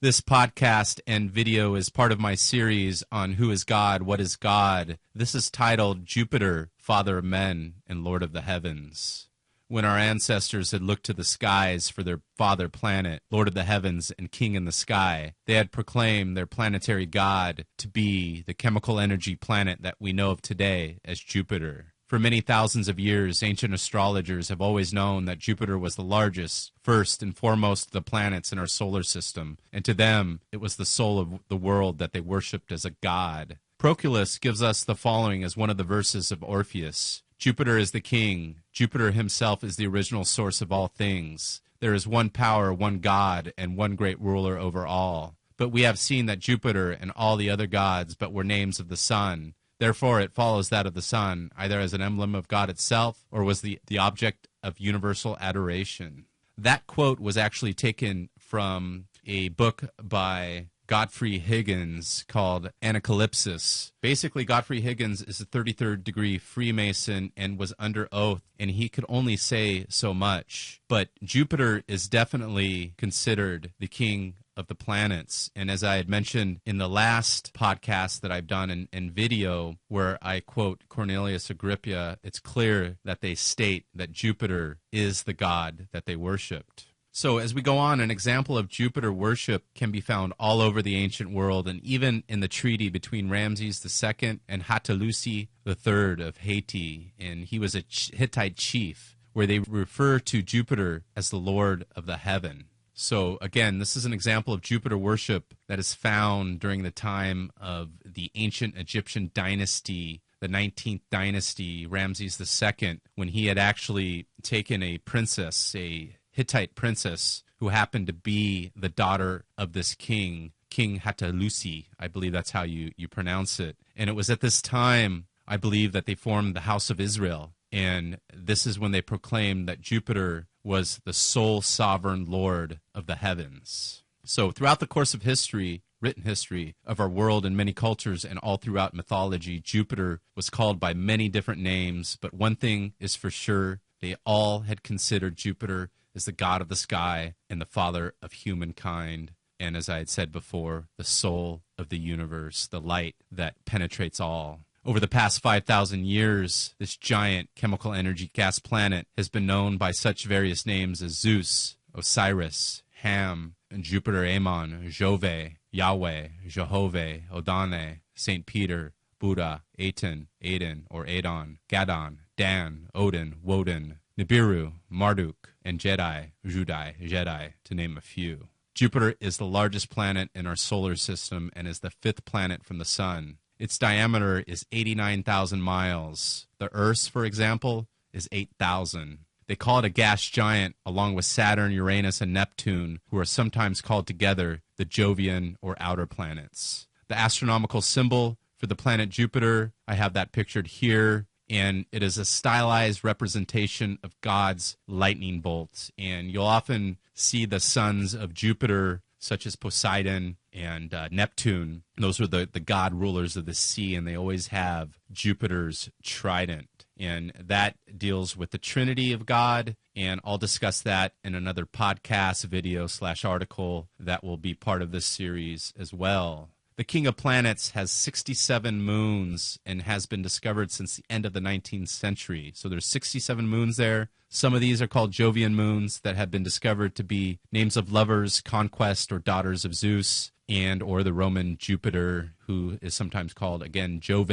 This podcast and video is part of my series on Who is God, What is God? This is titled Jupiter, Father of Men and Lord of the Heavens. When our ancestors had looked to the skies for their father planet, Lord of the Heavens and King in the sky, they had proclaimed their planetary god to be the chemical energy planet that we know of today as Jupiter. For many thousands of years, ancient astrologers have always known that Jupiter was the largest, first and foremost of the planets in our solar system, and to them, it was the soul of the world that they worshipped as a god. Proclus gives us the following as one of the verses of Orpheus. Jupiter is the king. Jupiter himself is the original source of all things. There is one power, one God, and one great ruler over all. But we have seen that Jupiter and all the other gods but were names of the sun. Therefore, it follows that of the sun, either as an emblem of God itself or was the object of universal adoration. That quote was actually taken from a book by Godfrey Higgins called Anacalypsis. Basically, Godfrey Higgins is a 33rd degree Freemason and was under oath, and he could only say so much. But Jupiter is definitely considered the king of the planets. And as I had mentioned in the last podcast that I've done in video, where I quote Cornelius Agrippa, it's clear that they state that Jupiter is the god that they worshipped. So as we go on, an example of Jupiter worship can be found all over the ancient world, and even in the treaty between Ramses II and Hattusilti III of Haiti, and he was a Hittite chief, where they refer to Jupiter as the Lord of the Heaven. So again, this is an example of Jupiter worship that is found during the time of the ancient Egyptian dynasty, the 19th dynasty, Ramses II, when he had actually taken a princess, a Hittite princess, who happened to be the daughter of this king, King Hattusilti. I believe that's how you pronounce it. And it was at this time, I believe, that they formed the House of Israel. And this is when they proclaimed that Jupiter was the sole sovereign Lord of the heavens. So throughout the course of history, written history of our world and many cultures and all throughout mythology, Jupiter was called by many different names. But one thing is for sure, they all had considered Jupiter as the god of the sky and the father of humankind. And as I had said before, the soul of the universe, the light that penetrates all. Over the past 5,000 years, this giant chemical energy gas planet has been known by such various names as Zeus, Osiris, Ham, and Jupiter Ammon, Jove, Yahweh, Jehovah, Odane, St. Peter, Buddha, Aten, Aden or Adon, Gadon, Dan, Odin, Woden, Nibiru, Marduk, and Jedi, Jedi, to name a few. Jupiter is the largest planet in our solar system and is the fifth planet from the sun. Its diameter is 89,000 miles. The Earth's, for example, is 8,000. They call it a gas giant, along with Saturn, Uranus, and Neptune, who are sometimes called together the Jovian or outer planets. The astronomical symbol for the planet Jupiter, I have that pictured here, and it is a stylized representation of God's lightning bolts. And you'll often see the sons of Jupiter, such as Poseidon and Neptune. Those are the god rulers of the sea, and they always have Jupiter's trident. And that deals with the Trinity of God, and I'll discuss that in another podcast, video / article that will be part of this series as well. The King of Planets has 67 moons and has been discovered since the end of the 19th century. So there's 67 moons there. Some of these are called Jovian moons that have been discovered to be names of lovers, conquest, or daughters of Zeus, and or the Roman Jupiter, who is sometimes called, again, Jove.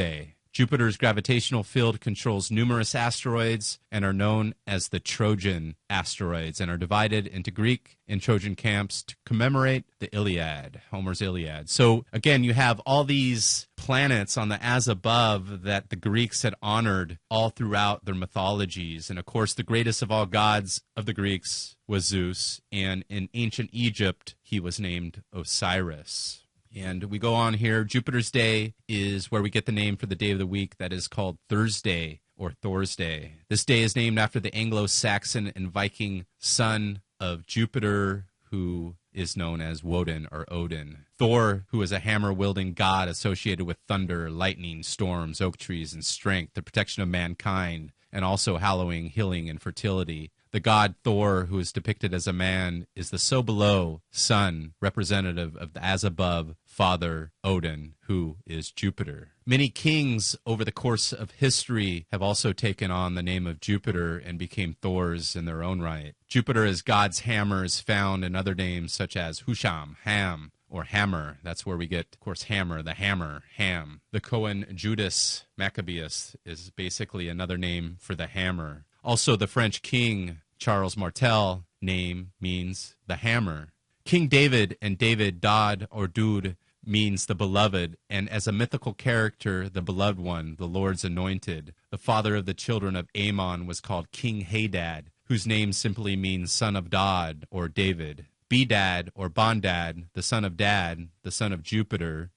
Jupiter's gravitational field controls numerous asteroids and are known as the Trojan asteroids and are divided into Greek and Trojan camps to commemorate the Iliad, Homer's Iliad. So again, you have all these planets on the as above that the Greeks had honored all throughout their mythologies. And of course, the greatest of all gods of the Greeks was Zeus, and in ancient Egypt, he was named Osiris. And we go on here. Jupiter's Day is where we get the name for the day of the week that is called Thursday or Thorsday. This day is named after the Anglo-Saxon and Viking son of Jupiter, who is known as Woden or Odin. Thor, who is a hammer-wielding god associated with thunder, lightning, storms, oak trees, and strength, the protection of mankind, and also hallowing, healing, and fertility. The The god Thor, who is depicted as a man, is the so below son, representative of the as above father Odin, who is Jupiter. Many kings over the course of history have also taken on the name of Jupiter and became Thors in their own right. Jupiter as God's hammer is found in other names such as Husham, Ham, or Hammer. That's where we get, of course, hammer, the hammer, Ham. The Cohen Judas Maccabeus is basically another name for the hammer. Also, the French king Charles Martel name means the hammer. King David and David Dod or Dud means the beloved, and as a mythical character, the beloved one, the Lord's anointed. The father of the children of Ammon was called King Hadad, whose name simply means son of Dod or David. Bedad or Bondad, the son of Dad, the son of Jupiter,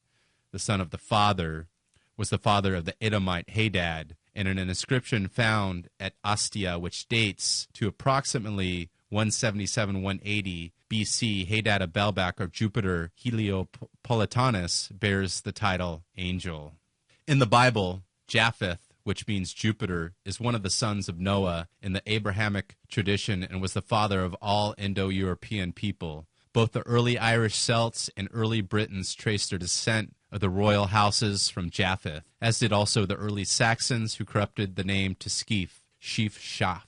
the son of the father, was the father of the Edomite Hadad, and in an inscription found at Ostia, which dates to approximately 177-180 BC, Hadad of Belbak, or Jupiter Heliopolitanus, bears the title angel. In the Bible, Japheth, which means Jupiter, is one of the sons of Noah in the Abrahamic tradition and was the father of all Indo-European people. Both the early Irish Celts and early Britons traced their descent of the royal houses from Japheth, as did also the early Saxons, who corrupted the name to Scif, Shaf.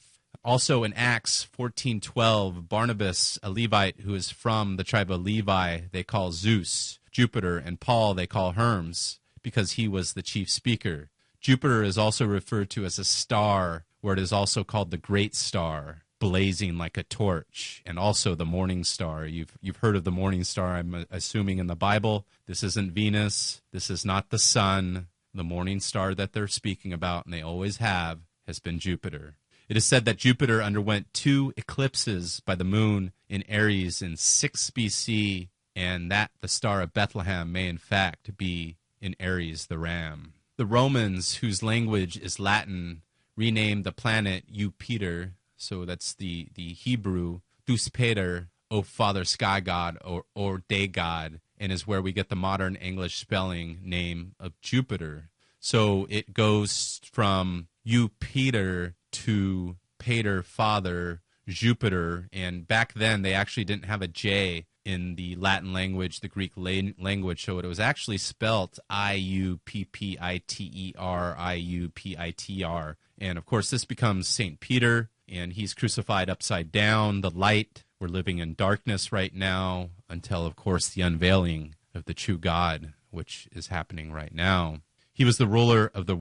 Also in Acts 14:12, Barnabas, a Levite who is from the tribe of Levi, they call Zeus, Jupiter, and Paul they call Hermes, because he was the chief speaker. Jupiter is also referred to as a star, where it is also called the great star, blazing like a torch, and also the morning star. You've heard of the morning star, I'm assuming, in the Bible. This isn't Venus. This is not the sun. The morning star that they're speaking about, and they always have, has been Jupiter. It is said that Jupiter underwent 2 eclipses by the moon in Aries in 6 BC, and that the star of Bethlehem may in fact be in Aries the ram. The Romans, whose language is Latin, renamed the planet Jupiter, so that's the Hebrew, Deus Pater, O Father Sky God, or Day God, and is where we get the modern English spelling name of Jupiter. So it goes from Jupiter to Pater, Father, Jupiter, and back then they actually didn't have a J in the Latin language, the Greek language, so it was actually spelt Iuppiter, Iuppiter. And of course this becomes St. Peter, and he's crucified upside down, the light. We're living in darkness right now until, of course, the unveiling of the true God, which is happening right now. He was the ruler of the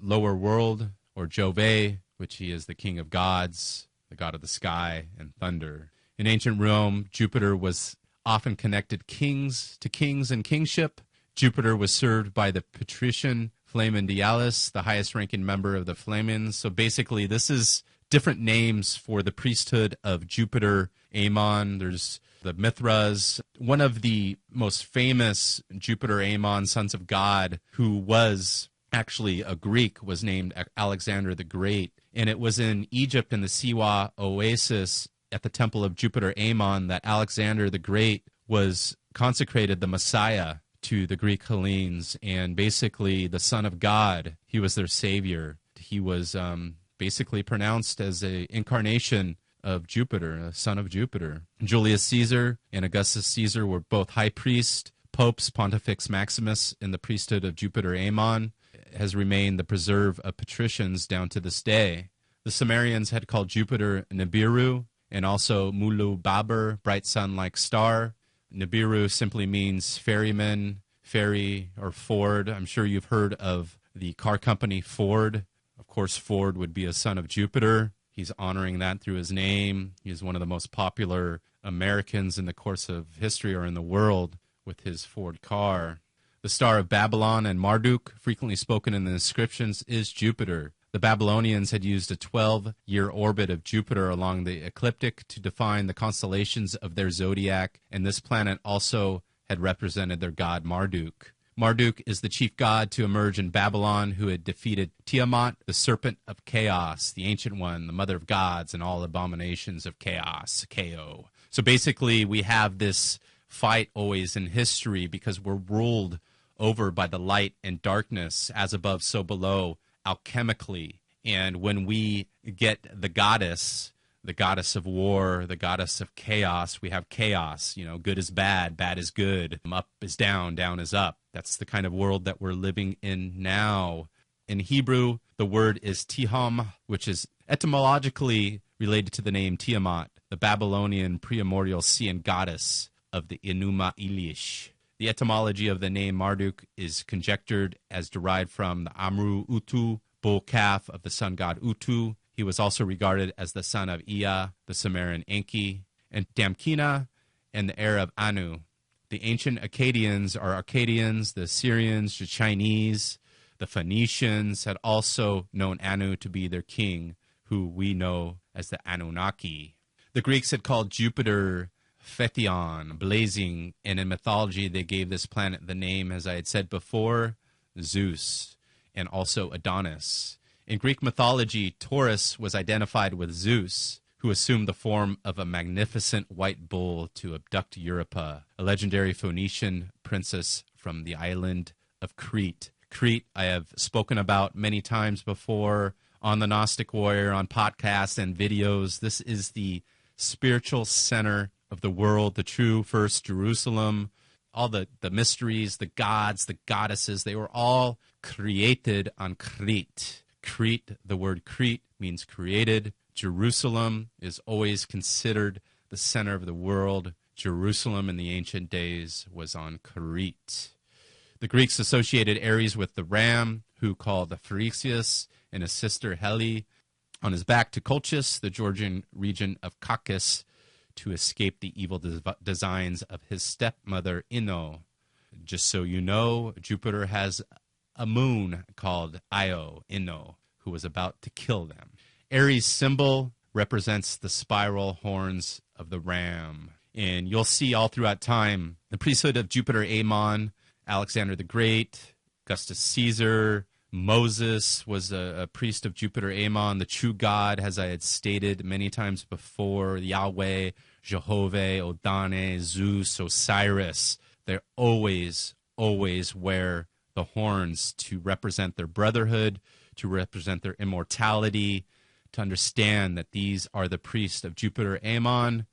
lower world, or Jove, which he is the king of gods, the god of the sky and thunder. In ancient Rome, Jupiter was often connected to kings and kingship. Jupiter was served by the patrician Flamindialis, the highest-ranking member of the Flamins. So basically, this is different names for the priesthood of Jupiter, Ammon. There's the Mithras. One of the most famous Jupiter Ammon sons of God, who was actually a Greek, was named Alexander the Great. And it was in Egypt in the Siwa Oasis at the temple of Jupiter Ammon that Alexander the Great was consecrated the Messiah to the Greek Hellenes, and basically the Son of God. He was their savior. He was basically pronounced as an incarnation of Jupiter, a son of Jupiter. Julius Caesar and Augustus Caesar were both high priests. Popes, Pontifex Maximus, in the priesthood of Jupiter Ammon, has remained the preserve of patricians down to this day. The Sumerians had called Jupiter Nibiru, and also Mulu Babur, bright sun-like star. Nibiru simply means ferryman, ferry, or Ford. I'm sure you've heard of the car company Ford. Of course, Ford would be a son of Jupiter. He's honoring that through his name. He's one of the most popular Americans in the course of history or in the world with his Ford car. The star of Babylon and Marduk, frequently spoken in the inscriptions, is Jupiter. The Babylonians had used a 12-year orbit of Jupiter along the ecliptic to define the constellations of their zodiac, and this planet also had represented their god Marduk. Marduk is the chief god to emerge in Babylon, who had defeated Tiamat, the serpent of chaos, the ancient one, the mother of gods, and all abominations of chaos, Ko. So basically, we have this fight always in history because we're ruled over by the light and darkness, as above, so below, alchemically. And when we get the goddess, the goddess of war, the goddess of chaos. We have chaos, good is bad, bad is good, up is down, down is up. That's the kind of world that we're living in now. In Hebrew, the word is tiham, which is etymologically related to the name Tiamat, the Babylonian primordial sea and goddess of the Enuma Elish. The etymology of the name Marduk is conjectured as derived from the Amru Utu, bull calf of the sun god Utu. He was also regarded as the son of Ea, the Sumerian Enki, and Damkina, and the heir of Anu. The ancient Akkadians are Arcadians, the Assyrians, the Chinese, the Phoenicians had also known Anu to be their king, who we know as the Anunnaki. The Greeks had called Jupiter Phaethon, blazing, and in mythology they gave this planet the name, as I had said before, Zeus, and also Adonis. In Greek mythology, Taurus was identified with Zeus, who assumed the form of a magnificent white bull to abduct Europa, a legendary Phoenician princess from the island of Crete. Crete, I have spoken about many times before on the Gnostic Warrior, on podcasts and videos. This is the spiritual center of the world, the true first Jerusalem. All the mysteries, the gods, the goddesses, they were all created on Crete. Crete, the word Crete means created. Jerusalem is always considered the center of the world. Jerusalem in the ancient days was on Crete. The Greeks associated Ares with the ram, who called the Pherexius, and his sister Helle on his back to Colchis, the Georgian region of Caucasus, to escape the evil designs of his stepmother Ino. Just so you know, Jupiter has a moon called Io, who was about to kill them. Ares' symbol represents the spiral horns of the ram. And you'll see all throughout time the priesthood of Jupiter Ammon, Alexander the Great, Augustus Caesar, Moses was a priest of Jupiter Ammon, the true God, as I had stated many times before, Yahweh, Jehovah, Odane, Zeus, Osiris. They always wear the horns to represent their brotherhood, to represent their immortality, to understand that these are the priests of Jupiter Ammon,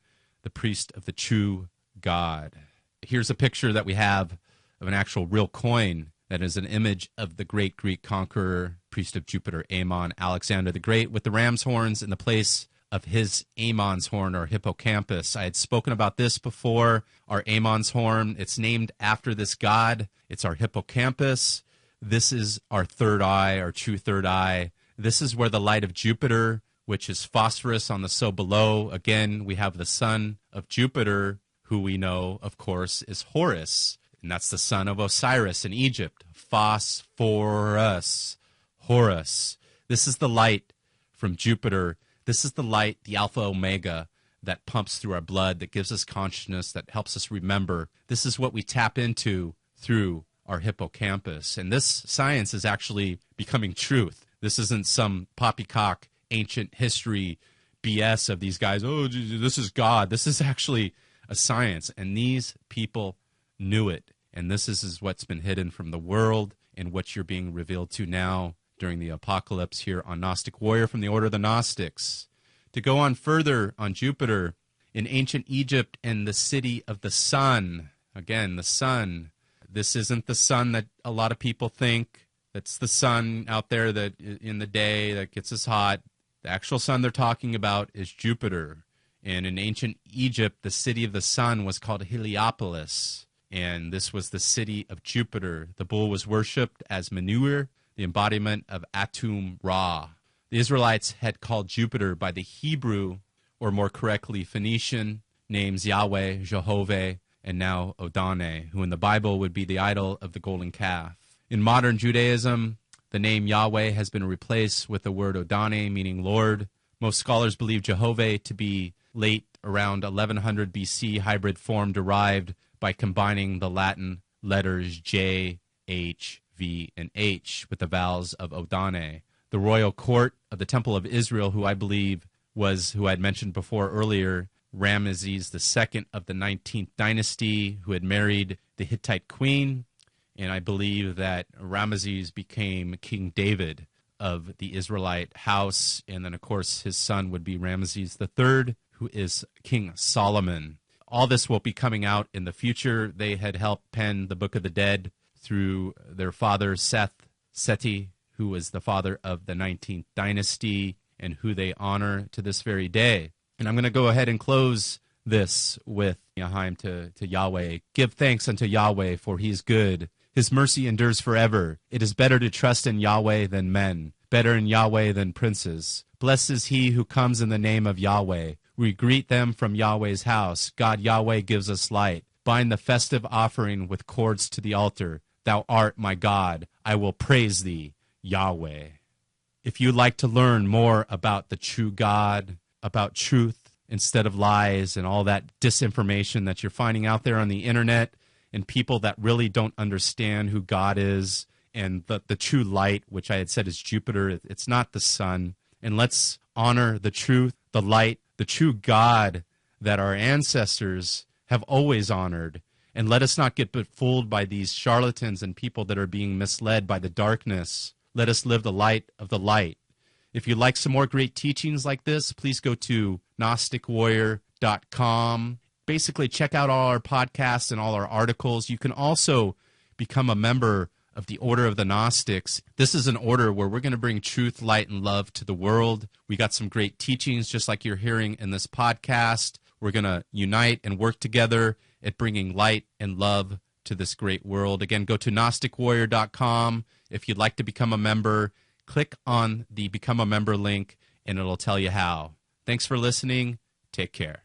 the priest of the true God. Here's a picture that we have of an actual real coin that is an image of the great Greek conqueror, priest of Jupiter Ammon, Alexander the Great, with the ram's horns in the place of his Ammon's horn, or hippocampus. I had spoken about this before, our Ammon's horn. It's named after this god. It's our hippocampus. This is our third eye, our true third eye. This is where the light of Jupiter, which is phosphorus on the so below. Again, we have the son of Jupiter, who we know, of course, is Horus. And that's the son of Osiris in Egypt. Phosphorus, Horus. This is the light from Jupiter. This is the light, the Alpha Omega, that pumps through our blood, that gives us consciousness, that helps us remember. This is what we tap into through our hippocampus. And this science is actually becoming truth. This isn't some poppycock ancient history BS of these guys, oh, this is God. This is actually a science. And these people knew it. And this is what's been hidden from the world and what you're being revealed to now during the apocalypse here on Gnostic Warrior from the Order of the Gnostics. To go on further on Jupiter, in ancient Egypt and the city of the sun, again, the sun, this isn't the sun that a lot of people think. That's the sun out there that in the day that gets us hot. The actual sun they're talking about is Jupiter. And in ancient Egypt, the city of the sun was called Heliopolis. And this was the city of Jupiter. The bull was worshipped as manure, the embodiment of Atum Ra. The Israelites had called Jupiter by the Hebrew, or more correctly Phoenician, names Yahweh, Jehovah, and now Odane, who in the Bible would be the idol of the golden calf. In modern Judaism, the name Yahweh has been replaced with the word Odane, meaning Lord. Most scholars believe Jehovah to be late around 1100 BC hybrid form derived by combining the Latin letters J, H, V, and H with the vowels of Odane. The royal court of the Temple of Israel, who I believe was, who I had mentioned before earlier, Ramesses II of the 19th dynasty, who had married the Hittite queen, and I believe that Ramesses became King David of the Israelite house. And then, of course, his son would be Ramesses III, who is King Solomon. All this will be coming out in the future. They had helped pen the Book of the Dead through their father, Seti, who was the father of the 19th dynasty and who they honor to this very day. And I'm going to go ahead and close this with Yahaim to Yahweh. Give thanks unto Yahweh, for he is good. His mercy endures forever. It is better to trust in Yahweh than men, better in Yahweh than princes. Blessed is he who comes in the name of Yahweh. We greet them from Yahweh's house. God Yahweh gives us light. Bind the festive offering with cords to the altar. Thou art my God. I will praise thee, Yahweh. If you'd like to learn more about the true God, about truth instead of lies and all that disinformation that you're finding out there on the internet, and people that really don't understand who God is and the true light, which I had said is Jupiter, it's not the sun. And let's honor the truth, the light, the true God that our ancestors have always honored. And let us not get fooled by these charlatans and people that are being misled by the darkness. Let us live the light of the light. If you'd like some more great teachings like this, please go to GnosticWarrior.com. Basically, check out all our podcasts and all our articles. You can also become a member of the Order of the Gnostics. This is an order where we're going to bring truth, light, and love to the world. We got some great teachings, just like you're hearing in this podcast. We're going to unite and work together at bringing light and love to this great world. Again, go to GnosticWarrior.com. If you'd like to become a member, click on the Become a Member link, and it'll tell you how. Thanks for listening. Take care.